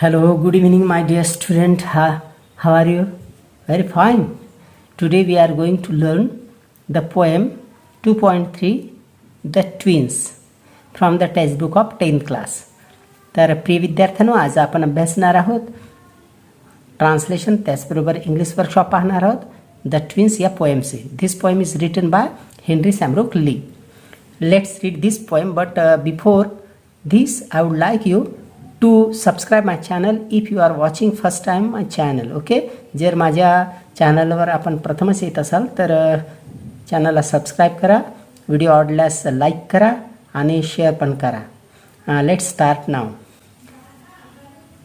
Hello, good evening, my dear student. How are you? Very fine. Today we are going to learn the poem 2.3, The Twins, from the textbook of 10th class. तर प्रिय विद्यार्थ्यांनो, आज आपण अभ्यासणार आहोत translation, त्याचबरोबर English workshop पाहणार आहोत द ट्विन्स या पोएमचे. This poem is written by Henry Sambrooke Leigh. Let's read this poem, but before this I would like you to subscribe my channel if you are watching first time my channel. okay, जर माझ्या चॅनलवर आपण प्रथमच येत असाल तर चॅनलला subscribe करा, व्हिडिओ आवडल्यास लाईक करा आणि शेअर पण करा. Let's start now.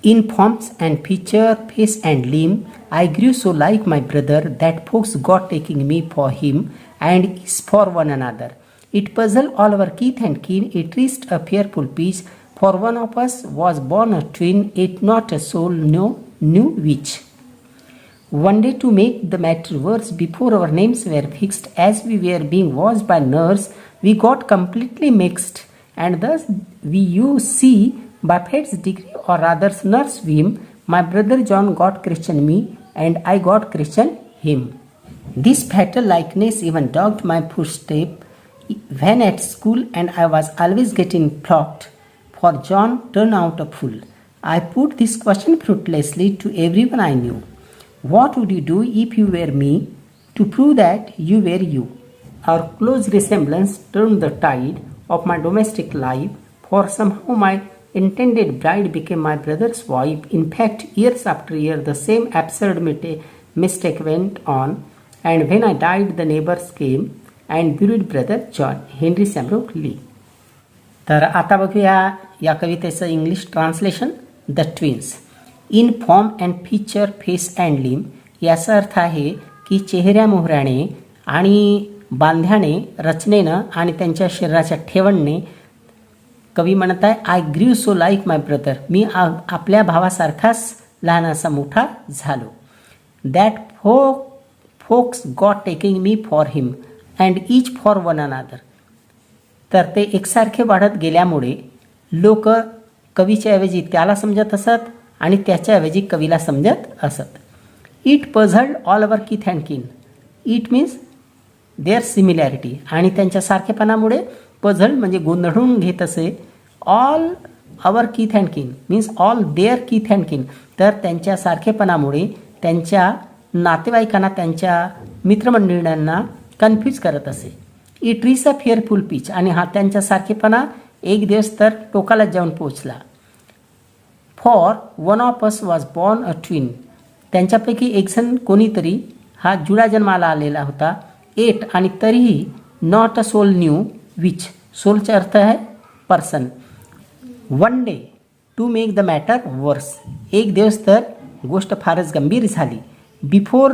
In forms and feature, face and limb, I grew so like my brother that folks got taking me for him and is for one another. It puzzled all our kith and kin, it reached a fearful pitch, for one of us was born a twin, it not a soul knew which. One day, to make the matter worse, before our names were fixed, as we were being watched by nurse, we got completely mixed, and thus you see, by fate's decree, or rather nurse whim, my brother John got Christian me, and I got Christian him. This fatal likeness even dogged my footstep when at school, and I was always getting flogged, for John turned out a fool. I put this question fruitlessly to everyone I knew. What would you do if you were me, to prove that you were you? Our close resemblance turned the tide of my domestic life, for somehow my intended bride became my brother's wife. In fact, years after year, the same absurd mistake went on, and when I died, the neighbors came and buried brother John. Henry Sambrooke Leigh. तर आता बघूया या कवितेचं English translation. The twins. In form and feature, face and limb, याचा अर्थ आहे की चेहऱ्या मोहऱ्याने आणि बांध्याने, रचनेनं आणि त्यांच्या शरीराच्या ठेवणने कवी म्हणत आहे, I grieve so like my brother, मी आपल्या भावासारखाच लहानासा मोठा झालो. दॅट फोक्स got taking me for him and each for one another. तर ते एकसारखे वाढत गेल्यामुळे लोक कवीच्या ऐवजी त्याला समजत असत आणि त्याच्याऐवजी कवीला समजत असत. इट पझल्ड ऑल अवर किथ अँड किन. इट मीन्स देअर सिमिलॅरिटी, आणि त्यांच्या सारखेपणामुळे पझल्ड म्हणजे गोंधळून घेत असे. ऑल अवर किथ अँड किन मीन्स ऑल देअर किथ अँड किन. तर त्यांच्या सारखेपणामुळे त्यांच्या नातेवाईकांना, त्यांच्या मित्रमंडळींना कन्फ्यूज करत असे. It reach a fearful pitch, आणि हा त्यांच्या सारखेपणा एक दिवस तर टोकाला जाऊन पोहोचला. For one of us was born a twin, त्यांच्यापैकी एकजण कोणीतरी हा जुळा जन्माला आलेला होता. एट, आणि तरीही not a soul knew which. सोलचा अर्थ आहे person. One day, to make the matter worse, एक दिवस तर गोष्ट फारच गंभीर झाली. Before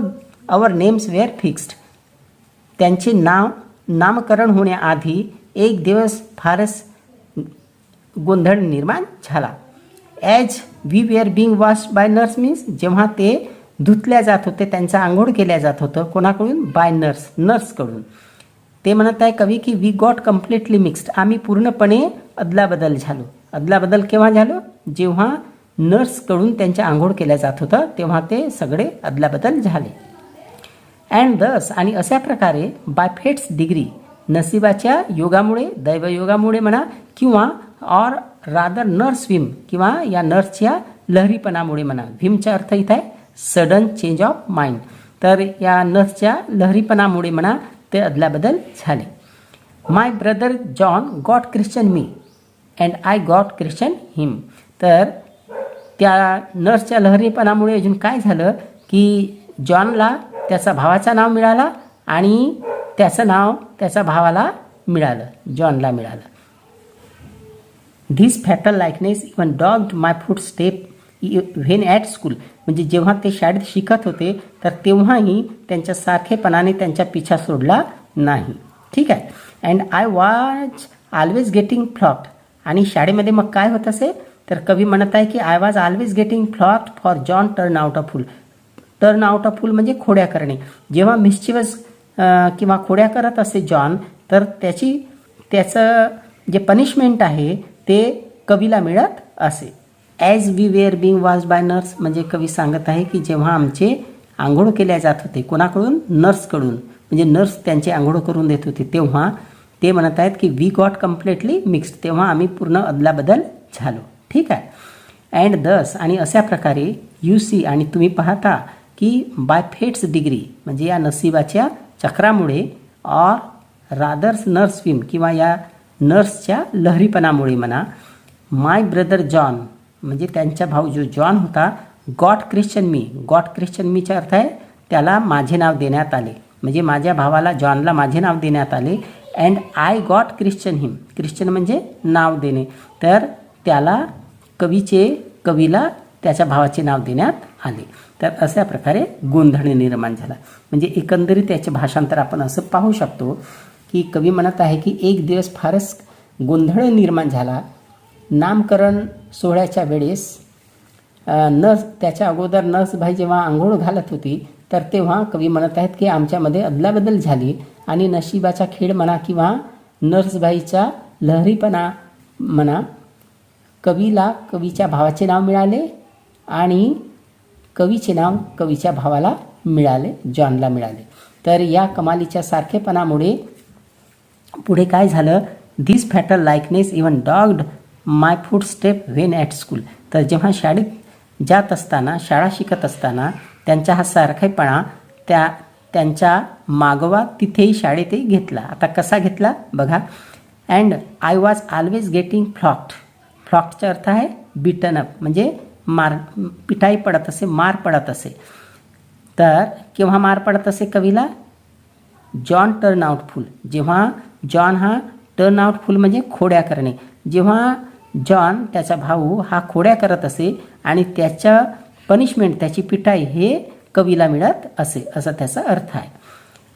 our names were fixed, त्यांचे नामकरण होण्याआधी एक दिवस फारच गोंधळ निर्माण झाला. As we were being washed by nurse means, जेव्हा ते धुतल्या जात होते, त्यांचं आंघोळ केल्या जात होतं. कोणाकडून? बाय नर्सकडून. ते म्हणत आहे कवी की वी गॉट कम्प्लिटली मिक्स्ड, आम्ही पूर्णपणे अदलाबदल झालो. अदलाबदल केव्हा झालो? जेव्हा नर्सकडून त्यांच्या आंघोळ केल्या जात होतं तेव्हा ते सगळे अदलाबदल झाले. अँड दस, आणि अशा प्रकारे बाय फेट्स डिग्री, नशिबाच्या योगामुळे, दैवयोगामुळे म्हणा, किंवा ऑर रादर नर्स विम, किंवा या नर्सच्या लहरीपणामुळे म्हणा. व्हिमचा अर्थ इथं आहे सडन चेंज ऑफ माइंड. तर या नर्सच्या लहरीपणामुळे म्हणा ते अदलाबदल झाले. My brother John got christened me and I got christened him. तर त्या नर्सच्या लहरीपणामुळे अजून काय झालं की जॉनला त्याचा भावाचं नाव मिळाला आणि त्याचं नाव त्याच्या भावाला मिळालं, जॉनला मिळालं. This fatal likeness even dogged my foot step when at school, म्हणजे जेव्हा ते शाळेत शिकत होते तर तेव्हाही त्यांच्या सारखेपणाने त्यांच्या पिछा सोडला नाही. ठीक आहे. And I was always getting flogged, आणि शाळेमध्ये मग काय होत असे तर कवी म्हणत आहे की I was always getting flogged for John turn out a fool. Turn out a fool म्हणजे खोड्या करणे. जेव्हा मिस्चिवस किंवा खोड्या करत असे जॉन, तर त्याचं जे पनिशमेंट आहे ते कवीला मिळत असे. As we were being watched by nurse, म्हणजे कवी सांगत आहे की जेव्हा आमचे आंघोळ केल्या जात होते कोणाकडून, नर्सकडून, म्हणजे नर्स त्यांचे आंघोळ करून देत होते, तेव्हा ते म्हणत आहेत की वी गॉट कम्प्लिटली मिक्स्ड, तेव्हा आम्ही पूर्ण अदलाबदल झालो. ठीक आहे. अँड दस, आणि अशा प्रकारे यू सी, आणि तुम्ही पाहता की बाय फेट्स डिग्री, म्हणजे या नशिबाच्या चक्रामुळे, ऑर रादर्स नर्स विम, किंवा या नर्सच्या लहरीपणामुळे म्हणा, माय ब्रदर जॉन, म्हणजे त्यांचा भाऊ जो जॉन होता, गॉट ख्रिश्चन मी, गॉट ख्रिश्चन मीचा अर्थ आहे त्याला माझे नाव देण्यात आले, म्हणजे माझ्या भावाला जॉनला माझे नाव देण्यात आले. And I got Christian him, Christian म्हणजे नाव देणे, तर त्याला कवीला त्याच्या भावाचे नाव देण्यात आले. तर अशा प्रकारे गोंधळ निर्माण झाला. म्हणजे एकंदरीत त्याचे भाषांतर आपण असं पाहू शकतो की कवी म्हणत आहे की एक दिवस फारच गोंधळ निर्माण झाला. नामकरण सोहळ्याच्या वेळेस त्याच्या अगोदर नर्सबाई जेव्हा आंघोळ घालत होती, तर तेव्हा कवी म्हणत आहेत की आमच्यामध्ये अदलाबदल झाली आणि नशिबाचा खेळ म्हणा किंवा नर्सबाईचा लहरीपणा म्हणा, कवीला कवीच्या भावाचे नाव मिळाले आणि कवीचे नाव कवीच्या भावाला मिळाले, जॉनला मिळाले. तर या कमालीच्या सारखेपणामुळे पुढे काय झालं, this fatal likeness even dogged my foot step when at school, तर जेव्हा शाळेत जात असताना, शाळा शिकत असताना त्यांचा हा सारखेपणा त्यांच्या मागोवा तिथेही शाळेतही घेतला. आता कसा घेतला बघा. And I was always getting flogged, फ्लॉक्डचा अर्थ आहे बिटन अप, म्हणजे पिटाई पडत असे, मार पडत असे. तर केव्हा मार पडत असे कवीला, जॉन टर्न आउटफुल, जेव्हा जॉन हा टर्न आउटफुल म्हणजे खोड्या करणे, जेव्हा जॉन त्याचा भाऊ हा खोड्या करत असे आणि त्याच्या पनिशमेंट, त्याची पिटाई हे कवीला मिळत असे, असा त्याचा अर्थ आहे.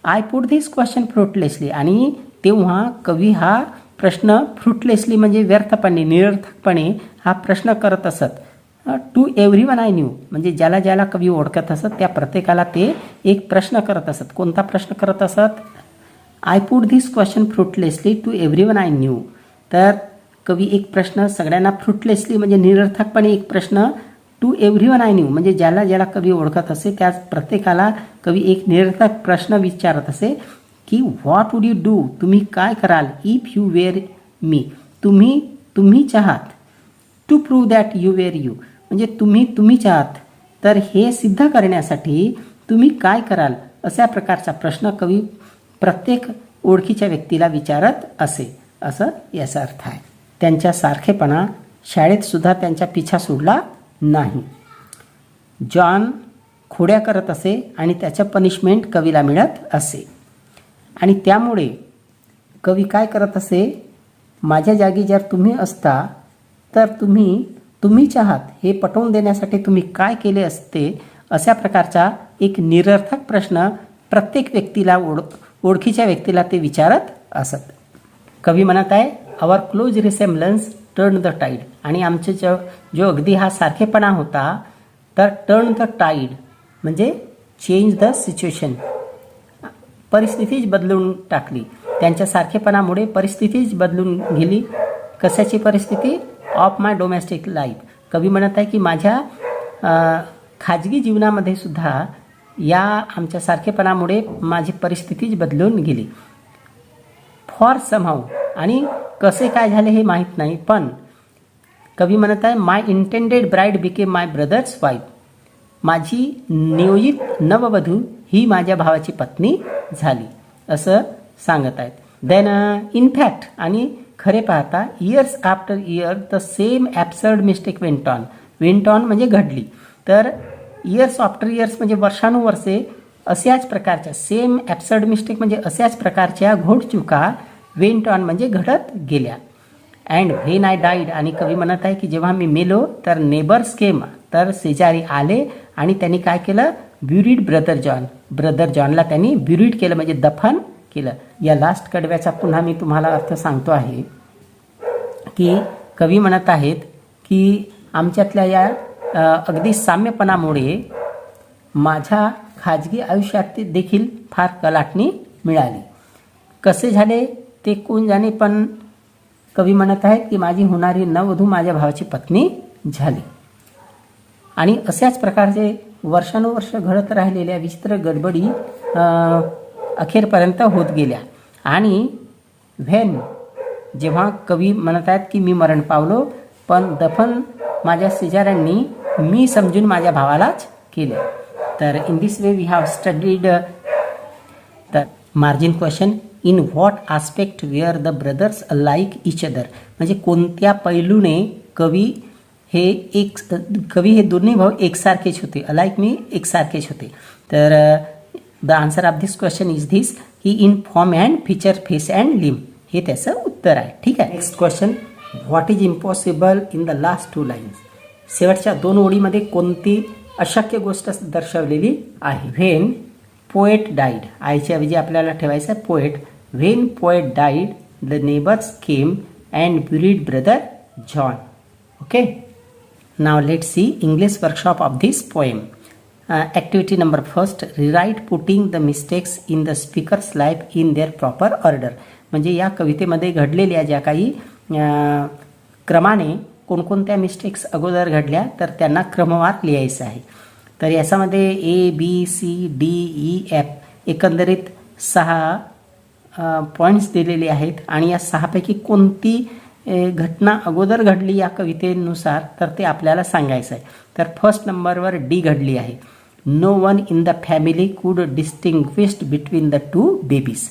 आय पुट धिस क्वेश्चन फ्रुटलेसली, आणि तेव्हा कवी हा प्रश्न फ्रुटलेसली म्हणजे व्यर्थपणे, निरर्थकपणे हा प्रश्न करत असत. टू एव्हरीवन आय न्यू, म्हणजे ज्याला ज्याला कवी ओळखत असत त्या प्रत्येकाला ते एक प्रश्न करत असत. कोणता प्रश्न करत असत, I put this question fruitlessly to everyone I knew, तर कवी एक प्रश्न सगळ्यांना, फ्रुटलेसली म्हणजे निरर्थकपणे एक प्रश्न, टू एव्हरीवन आय न्यू म्हणजे ज्याला ज्याला कवी ओळखत असे त्या प्रत्येकाला कवी एक निरर्थक प्रश्न विचारत असे की व्हॉट वुड यू डू, तुम्ही काय कराल, इफ यू वेअर मी, तुम्ही चाहात, to prove that you were you म्हणजे तुम्ही चाहात, तर हे सिद्ध करण्यासाठी तुम्ही काय कराल, अशा प्रकारचा प्रश्न कवी प्रत्येक ओळखीच्या व्यक्तीला विचारत असे, असं याचा अर्थ आहे. त्यांच्या सारखेपणा शाळेत सुद्धा त्यांचा पिछा सोडला नाही. जॉन खोड्या करत असे आणि त्याचं पनिशमेंट कवीला मिळत असे आणि त्यामुळे कवी काय करत असे, माझ्या जागी जर तुम्ही असता तर तुम्ही चाहात हे पटवून देण्यासाठी तुम्ही काय केले असते, अशा प्रकारचा एक निरर्थक प्रश्न प्रत्येक व्यक्तीला ओळखीच्या व्यक्तीला ते विचारत असत. कवी म्हणत आहे आवर close resemblance turn the tied, आणि आमचे जो अगदी हा सारखेपणा होता तर टर्न द टाईड म्हणजे चेंज द सिच्युएशन, परिस्थितीच बदलून टाकली. त्यांच्या सारखेपणामुळे परिस्थितीच बदलून गेली. कशाची परिस्थिती, ऑफ माय डोमेस्टिक लाईफ. कवी म्हणत आहे की माझ्या खाजगी जीवनामध्ये सुद्धा या आमच्या सारखेपणामुळे माझी परिस्थितीच बदलून गेली. फॉर समहाऊ, आणि कसे काय झाले हे माहीत नाही, पण कवी म्हणत आहे माय इंटेंडेड ब्राईड बिकेम माय ब्रदर्स वाईफ, माझी नियोजित नववधू ही माझ्या भावाची पत्नी झाली, असं सांगत आहेत. देन इनफॅक्ट, आणि खरे पाहता years after year the same absurd mistake went on म्हणजे घडली. तर इयर्स आफ्टर इयर्स म्हणजे वर्षानुवर्षे अशाच प्रकारच्या, सेम ॲब्सर्ड मिस्टेक म्हणजे अशाच प्रकारच्या घोडचुका वेंट ऑन म्हणजे घडत गेल्या. अँड व्हेन आय डाईड, आणि कवी म्हणत आहे की जेव्हा मी मेलो तर नेबर्स केम, तर शेजारी आले आणि त्यांनी काय केलं, ब्युरीड ब्रदर जॉनला त्यांनी ब्युरीड केलं म्हणजे दफन केलं. या लास्ट कडव्याचा पुन्हा मी तुम्हाला अर्थ सांगतो आहे की कवी म्हणत आहेत की आमच्यातल्या या अगदी साम्यपणामुळे माझ्या खाजगी आयुष्यात देखील फार कलाटणी मिळाली. कसे झाले ते कोण जाणे, पण कवी म्हणत आहेत की माझी होणारी नववधू माझ्या भावाची पत्नी झाली. आणि अशाच प्रकारचे वर्षानुवर्ष घडत राहिलेल्या विचित्र गडबडी अखेरपर्यंत होत गेल्या. आणि व्हेन जेव्हा कवी म्हणत आहेत की मी मरण पावलो, पण दफन माझ्या शेजाऱ्यांनी मी समजून माझ्या भावालाच केले. तर in this way we have studied the margin question. In what aspect were the brothers like each other, म्हणजे कोणत्या पैलूने कवी हे दोन्ही भाऊ एकसारखेच होते. अलाईक मी एकसारखेच होते. तर the answer of this question is this की in form and feature, face and limb, हे त्याचं उत्तर आहे. ठीक आहे. Next question, what is impossible in the last 2 lines. शेवटच्या 2 ओळीमध्ये कोणती अशक्य गोष्ट दर्शवलेली आहे. व्हेन पोएट डाईड, आयच्या ऐवजी आपल्याला ठेवायचं आहे poet. When poet died the neighbours came and buried brother John. Okay. Now let's see English workshop of this poem. Activity number 1, rewrite putting the mistakes in the speaker's life in their proper order. म्हणजे या कवितेमध्ये घडलेल्या ज्या काही क्रमाने कोणकोणत्या mistakes अगोदर घडल्या तर त्यांना क्रमवार लिहायचं आहे. तर याच्यामध्ये ABCDEF एकंदरीत 6 पॉईंट्स दिलेले आहेत आणि या 6 पैकी कोणती घटना अगोदर घडली या कवितेनुसार तर ते आपल्याला सांगायचं आहे. तर फर्स्ट नंबरवर डी घडली आहे. No one in the family could distinguished between the 2 babies.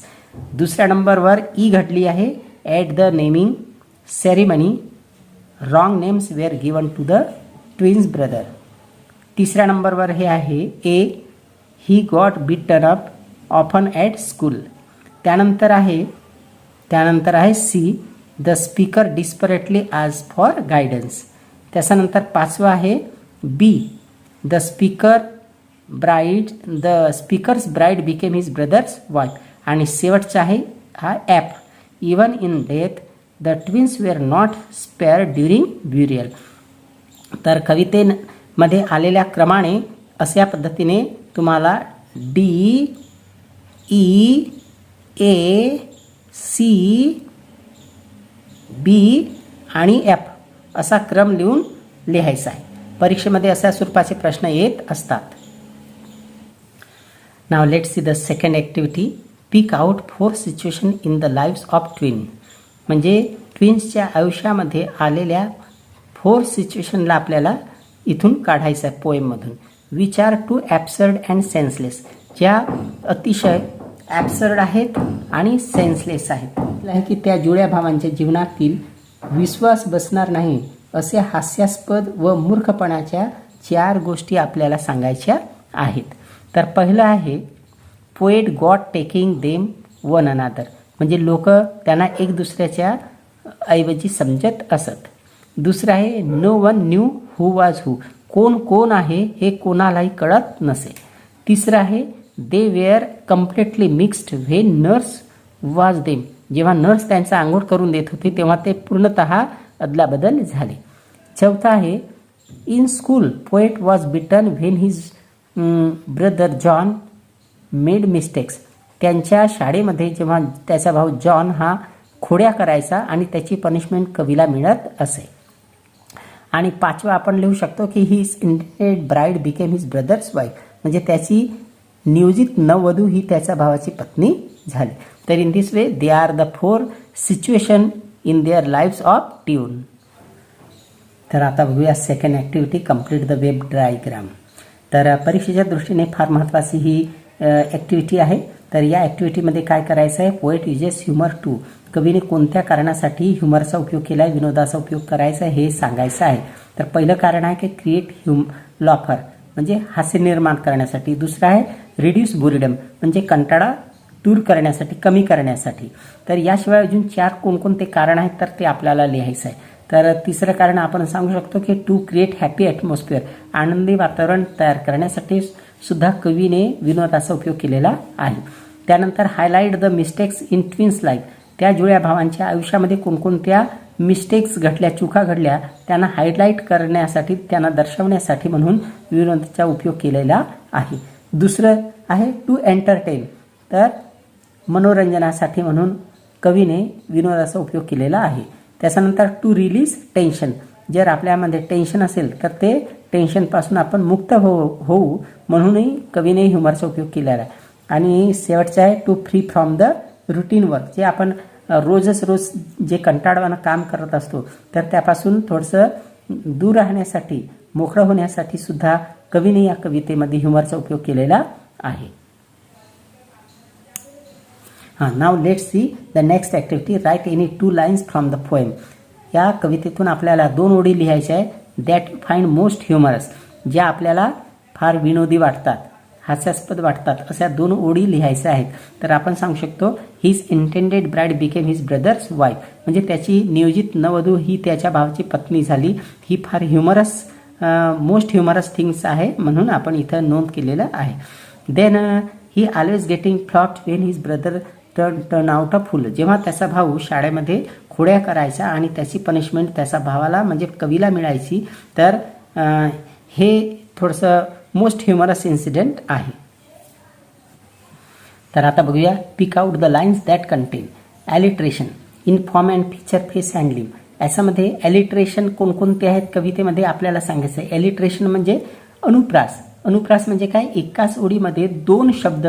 दुसऱ्या नंबरवर ई घडली आहे. At the naming ceremony wrong names were given to the twins brother. तिसऱ्या नंबरवर हे आहे A he got beaten up often at school. त्यानंतर आहे सी द स्पीकर डिस्परेटली आज फॉर गायडन्स. त्याच्यानंतर 5वं आहे B the speaker's bride became his brother's wife. आणि शेवटचा आहे हा F even in death the twins were not spared during burial. तर कवितेमध्ये आलेल्या क्रमाने अशा पद्धतीने तुम्हाला D E A C B आणि एफ असा क्रम लिहून लिहायचा आहे. परीक्षेमध्ये अशा स्वरूपाचे प्रश्न येत असतात. Now let's see the second activity. Pick out 4 situation in the lives of twin. म्हणजे ट्विन्सच्या आयुष्यामध्ये आलेल्या 4 सिच्युएशनला आपल्याला इथून काढायचं आहे पोएममधून. Which are too absurd and senseless, ज्या अतिशय ॲब्सर्ड आहेत आणि सेन्सलेस आहेत. आहे की त्या जुळ्या भावांच्या जीवनातील विश्वास बसणार नाही असे हास्यास्पद व मूर्खपणाच्या 4 गोष्टी आपल्याला सांगायच्या आहेत. तर पहिलं आहे poet got taking them one another, म्हणजे लोक त्यांना एक दुसऱ्याच्या ऐवजी समजत असत. दुसरं आहे no one knew who was who, कोण आहे हे कोणालाही कळत नसे. तिसरं आहे they were completely mixed when nurse was them, जेव्हा नर्स त्यांचा आंघोळ करून देत होती तेव्हा ते पूर्णतः अदलाबदल झाले. चौथा आहे in school poet was beaten when his brother John made mistakes, त्यांच्या शाळेमध्ये जेव्हा त्याचा भाऊ जॉन हा खोड्या करायचा आणि त्याची पनिशमेंट कवीला मिळत असे. आणि 5वं आपण लिहू शकतो की his intended bride became his brother's wife, म्हणजे त्याची नियोजित नववधू ही त्याच्या भावाची पत्नी झाली. तर in this way they are the 4 situation in their lives of tune. तर आता बघूया second activity, complete the web diagram. तर परीक्षेच्या दृष्टीने फार महत्त्वाची ही ॲक्टिव्हिटी आहे. तर या ॲक्टिव्हिटीमध्ये काय करायचं आहे, पोएट युजेस ह्युमर टू, कवीने कोणत्या कारणासाठी ह्युमरचा उपयोग केला आहे, विनोदाचा उपयोग करायचा हे सांगायचं आहे. तर पहिलं कारण आहे की क्रिएट लॉफर, म्हणजे हास्य निर्माण करण्यासाठी. दुसरं आहे रिड्यूस बोरिडम, म्हणजे कंटाळा दूर करण्यासाठी, कमी करण्यासाठी. तर याशिवाय अजून 4 कोणकोणते कारण आहेत तर ते आपल्याला लिहायचं आहे. तर तिसरं कारण आपण सांगू शकतो की टू क्रिएट हॅपी ॲटमॉस्फिअर, आनंदी वातावरण तयार करण्यासाठी सुद्धा कवीने विनोदाचा उपयोग केलेला आहे. त्यानंतर highlight the mistakes in twins life, त्या जुळ्या भावांच्या आयुष्यामध्ये कोणकोणत्या मिस्टेक्स घडल्या, चुका घडल्या त्यांना हायलाइट करण्यासाठी, त्यांना दर्शवण्यासाठी म्हणून विनोदाचा उपयोग केलेला आहे. दुसरं आहे टू एंटरटेन, तर मनोरंजनासाठी म्हणून कवीने विनोदाचा उपयोग केलेला आहे. त्याच्यानंतर टू रिलीज टेन्शन, जर आपल्यामध्ये टेन्शन असेल तर ते टेन्शनपासून आपण मुक्त होऊ म्हणूनही कवीने ह्युमरचा उपयोग केलेला आहे. आणि शेवटचा आहे to free from the routine work, जे आपण रोज जे कंटाळवाणं काम करत असतो तर त्यापासून थोडंसं दूर राहण्यासाठी, मोकळं होण्यासाठी सुद्धा कवीने या कवितेमध्ये ह्युमरचा उपयोग केलेला आहे. Now let's see the next activity. Write any 2 lines from the poem. या कवितेतून आपल्याला 2 ओळी लिहायच्या आहे that you find most humorous, ज्या आपल्याला फार विनोदी वाटतात, हास्यास्पद वाटतात, अशा 2 ओळी लिहायच्या आहेत. तर आपण सांगू शकतो his intended bride became his brother's wife, म्हणजे त्याची नियोजित नववधू ही त्याच्या भावाची पत्नी झाली. ही फार ह्युमरस, मोस्ट ह्युमरस थिंग्स आहे म्हणून आपण इथं नोंद केलेलं आहे. Then he always getting flogged when his brother turn out a fool. जेव्हा त्याचा भाऊ शाळेमध्ये खोड्या करायचा आणि त्याची पनिशमेंट त्याच्या भावाला म्हणजे कवीला मिळायची, तर हे थोडंसं मोस्ट ह्युमरस इन्सिडेंट आहे. तर आता बघूया. Pick out the lines that contain alliteration in form and feature face handling. याच्यामध्ये ॲलिट्रेशन कोणकोणते आहेत कवितेमध्ये आपल्याला सांगायचं आहे. ॲलिट्रेशन म्हणजे अनुप्रास. अनुप्रास म्हणजे काय? एकाच ओळीमध्ये 2 शब्द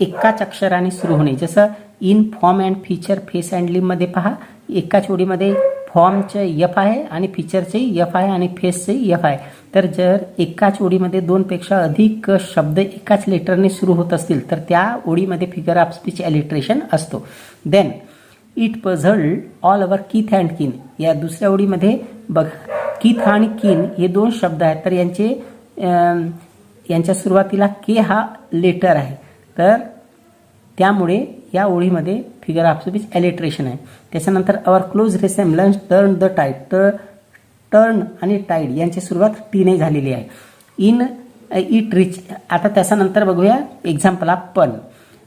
एकाच अक्षराने सुरू होणे. जसं in form and feature face हँडलिंगमध्ये पहा, एकाच ओळीमध्ये फॉर्मचे यफ आहे आणि फीचरचे यफ आहे आणि फेसचे यफ आहे. तर जर एकाच ओळीमध्ये 2 पेक्षा अधिक शब्द एकाच लेटरने सुरू होत असतील तर त्या ओळीमध्ये फिगर ऑफ स्पीच ॲलिट्रेशन असतो. Then it puzzled all our kith and kin. या दुसऱ्या ओळीमध्ये बघा, कीथ आणि किन हे 2 शब्द आहेत, तर यांच्या सुरुवातीला के हा लेटर आहे, तर त्यामुळे या ओळीमध्ये फिगर ऑफ स्पीच ॲलिट्रेशन आहे. त्याच्यानंतर our close resemblance turn the tide. तर टर्न आणि टाईड यांची सुरुवात टीने झालेली आहे. In it rich. आता त्याच्यानंतर बघूया एक्झाम्पल ऑफ पन.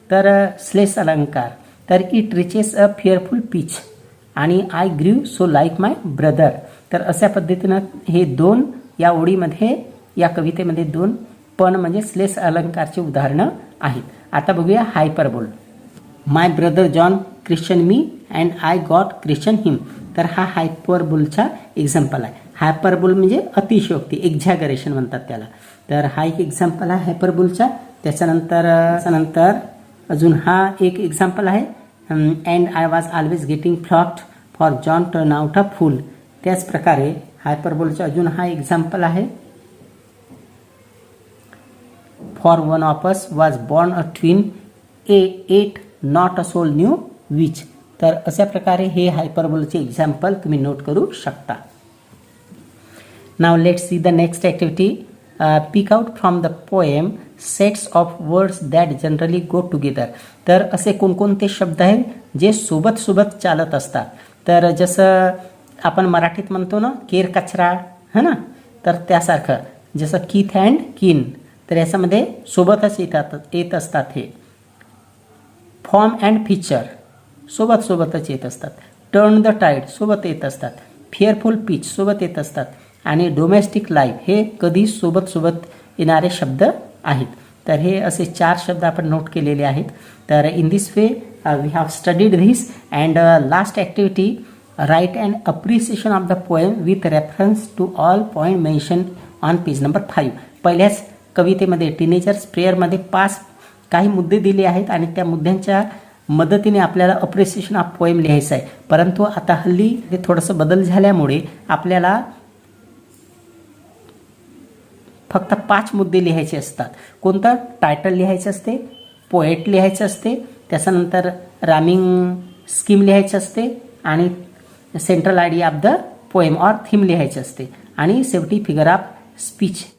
तर स्लेस अलंकार. तर it reaches a fearful pitch आणि I grieve so like my brother. तर अशा पद्धतीनं हे 2 या ओळीमध्ये, या कवितेमध्ये 2 पण म्हणजे स्लेस अलंकारचे उदाहरणं आहेत. आता बघूया hyperbole. My brother John christened me and I got christened him. तर हा हायपरबोलचा एक्झाम्पल आहे. हायपरबोल म्हणजे अतिशयोक्ती, एक्झॅगरेशन म्हणतात त्याला. तर हा एक एक्झाम्पल आहे हायपरबोलचा. त्याच्यानंतर अजून हा एक एक्झाम्पल आहे and I was always getting flogged for John turn out a fool. त्याच प्रकारे हायपरबोलचा अजून हा एक्झाम्पल आहे for one of us was born a twin at not a soul knew which. तर अशा प्रकारे हे हायपरबोलचे एक्झाम्पल तुम्ही नोट करू शकता. Now let's see the next activity. Pick out from the poem sets of words that generally go together. तर असे कोणकोणते शब्द आहेत जे सोबत चालत असतात. तर जसं आपण मराठीत म्हणतो ना केर कचरा, है ना, तर त्यासारखं जसं कीथ अँड किन, तर याच्यामध्ये सोबतच येत असतात. हे फॉर्म अँड फीचर सोबतच येत असतात. टर्न द टाईड सोबत येत असतात. फिअरफुल पीच सोबत येत असतात. आणि डोमेस्टिक लाईफ हे कधी सोबत येणारे शब्द आहेत. तर हे असे 4 शब्द आपण नोट केलेले आहेत. तर in this way we have studied this and last activity right and appreciation of the poem with reference to all point mention on page number 5. पहिल्याच कवितेमध्ये टीनेजर्स प्रेयरमध्ये 5 काही मुद्दे दिले आहेत आणि त्या मुद्द्यांच्या मदतीने आपल्याला अप्रिसिएशन ऑफ पोएम लिहायचं आहे. परंतु आता हल्ली ते थोडंसं बदल झाल्यामुळे आपल्याला फक्त 5 मुद्दे लिहायचे असतात. कोणतं? टायटल लिहायचं असते, पोएट लिहायचं असते, त्याच्यानंतर रायमिंग स्कीम लिहायचं असते आणि central idea of the poem or theme लिहायचं असते आणि शेवटी फिगर ऑफ स्पीच